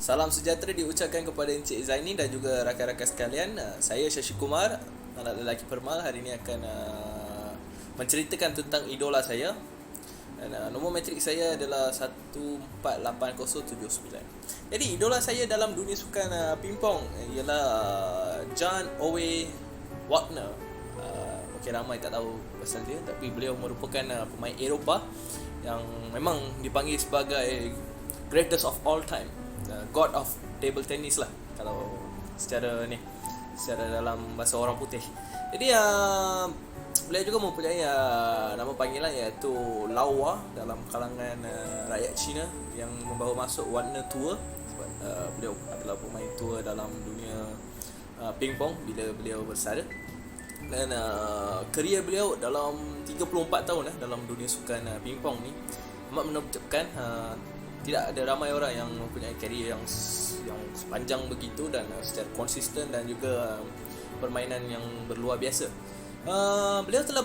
Salam sejahtera diucapkan kepada Encik Zaini dan juga rakan-rakan sekalian. Saya Shashi Kumar, anak lelaki Permal. Hari ini akan menceritakan tentang idola saya. Dan nombor matrik saya adalah 148079. Jadi idola saya dalam dunia sukan pingpong ialah John Owe Wagner. Mungkin ramai tak tahu pasal dia, tapi beliau merupakan pemain Eropah yang memang dipanggil sebagai greatest of all time, god of table tennis lah kalau secara dalam bahasa orang putih. Jadi beliau juga mempunyai nama panggilan iaitu Lawa dalam kalangan rakyat Cina yang membawa masuk Wagner Tour. Sebab beliau adalah pemain tour dalam dunia pingpong bila beliau bersara. Dan kerjaya beliau dalam 34 tahun dalam dunia sukan pingpong ni amat menakjubkan. Tidak ada ramai orang yang mempunyai kerjaya yang sepanjang begitu dan secara konsisten dan juga permainan yang berluar biasa. Beliau telah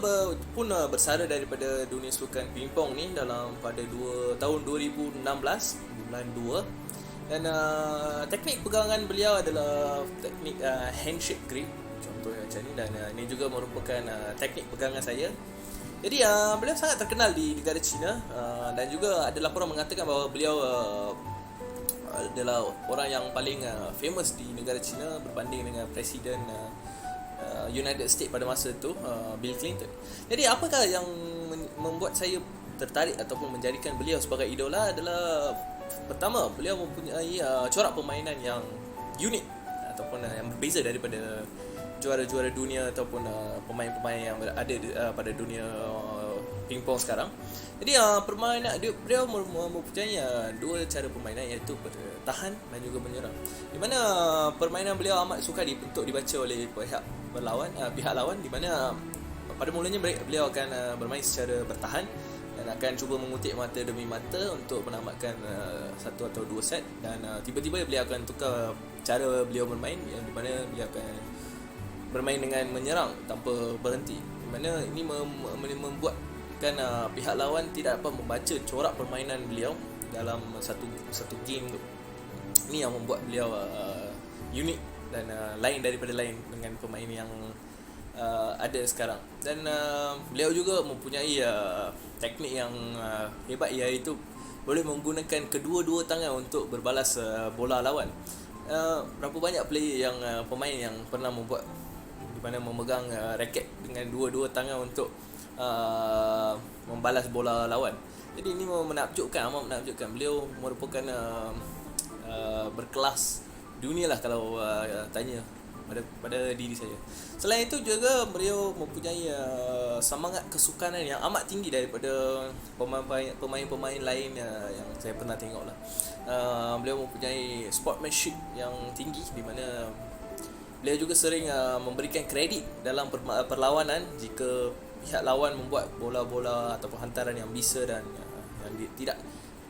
pun bersara daripada dunia sukan pingpong ni pada tahun 2016 bulan 2. Dan teknik pegangan beliau adalah teknik handshake grip contohnya macam ni, dan ini juga merupakan teknik pegangan saya. Jadi beliau sangat terkenal di negara China, dan juga ada laporan mengatakan bahawa beliau adalah orang yang paling famous di negara China berbanding dengan Presiden United States pada masa itu, Bill Clinton. Jadi apakah yang membuat saya tertarik ataupun menjadikan beliau sebagai idola adalah, pertama, beliau mempunyai corak permainan yang unik ataupun yang berbeza daripada juara-juara dunia ataupun pemain-pemain yang ada pada dunia pingpong sekarang. Jadi permainan beliau mempunyai dua cara permainan, iaitu bertahan dan juga menyerang, di mana permainan beliau amat sukar untuk dibaca oleh pihak lawan, di mana pada mulanya beliau akan bermain secara bertahan dan akan cuba mengutip mata demi mata untuk menamatkan satu atau dua set, dan tiba-tiba beliau akan tukar cara beliau bermain, yang di mana beliau akan bermain dengan menyerang tanpa berhenti, di mana ini membuatkan pihak lawan tidak dapat membaca corak permainan beliau dalam satu game tu. Ini yang membuat beliau unik dan lain daripada lain dengan pemain yang ada sekarang. Dan beliau juga mempunyai teknik yang hebat, iaitu boleh menggunakan kedua-dua tangan untuk berbalas bola lawan. Berapa banyak player yang pemain yang pernah membuat di mana memegang raket dengan dua-dua tangan untuk membalas bola lawan. Jadi ini amat menakjubkan. Beliau merupakan berkelas dunia lah kalau tanya pada diri saya. Selain itu juga beliau mempunyai semangat kesukanan yang amat tinggi daripada pemain-pemain lain yang saya pernah tengok lah. Beliau mempunyai sportsmanship yang tinggi, di mana beliau juga sering memberikan kredit dalam perlawanan jika pihak lawan membuat bola-bola ataupun hantaran yang bisa dan yang tidak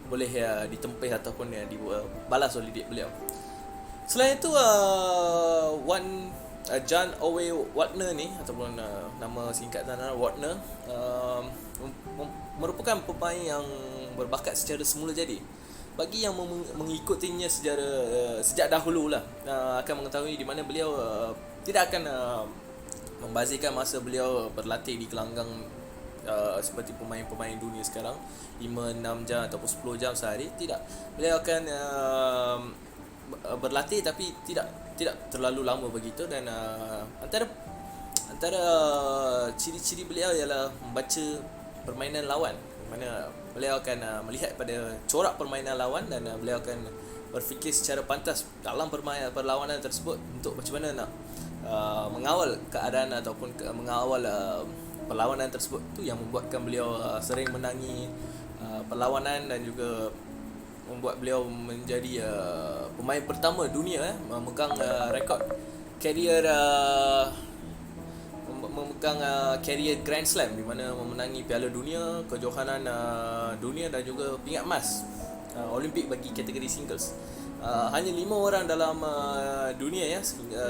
boleh ditempih ataupun dibalas oleh beliau. Selain itu John Owe Wagner ni, ataupun nama singkatan Wagner, merupakan pemain yang berbakat secara semula jadi. Bagi yang mengikutinya sejak dahulu lah, akan mengetahui di mana beliau tidak akan membazirkan masa beliau berlatih di gelanggang seperti pemain-pemain dunia sekarang 5-6 jam ataupun 10 jam sehari. Tidak, beliau akan berlatih tapi tidak terlalu lama begitu. Dan antara ciri-ciri beliau ialah membaca permainan lawan, di mana beliau akan melihat pada corak permainan lawan dan beliau akan berfikir secara pantas dalam perlawanan tersebut untuk macam mana nak mengawal keadaan ataupun mengawal perlawanan tersebut. Itu yang membuatkan beliau sering menangi perlawanan dan juga membuat beliau menjadi pemain pertama dunia memegang rekod karier karier Grand Slam, di mana memenangi Piala Dunia, kejohanan dunia dan juga pingat emas Olimpik bagi kategori singles. Hanya 5 orang dalam dunia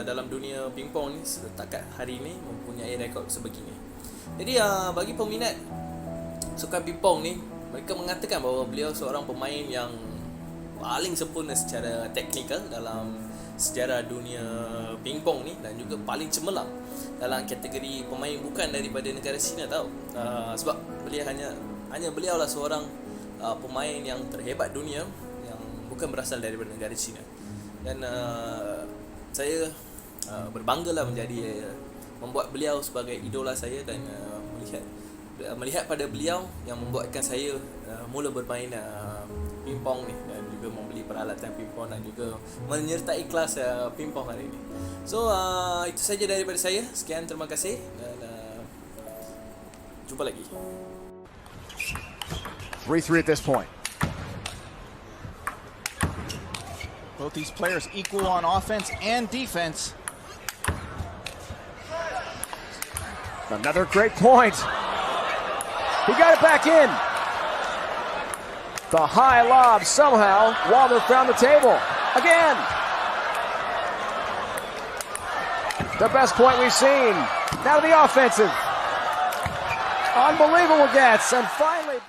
dalam dunia pingpong ni setakat hari ini mempunyai rekod sebegini. Jadi bagi peminat sukan pingpong ni, mereka mengatakan bahawa beliau seorang pemain yang paling sempurna secara teknikal dalam sejarah dunia pingpong ni, dan juga paling cemerlang dalam kategori pemain bukan daripada negara China tau. Sebab beliau hanya beliau lah seorang pemain yang terhebat dunia yang bukan berasal daripada negara China. Dan saya berbanggalah menjadi membuat beliau sebagai idola saya, dan melihat pada beliau yang membuatkan saya mula bermain pingpong ni, dan juga membeli peralatan pingpong dan juga menyertai kelas pingpong hari ini. So itu saja daripada saya. Sekian, terima kasih, dan jumpa lagi. 3-3 at this point. Both these players equal on offense and defense. Another great point. He got it back in. The high lob somehow. Walner found the table. Again. The best point we've seen. Now to the offensive. Unbelievable gets. And finally...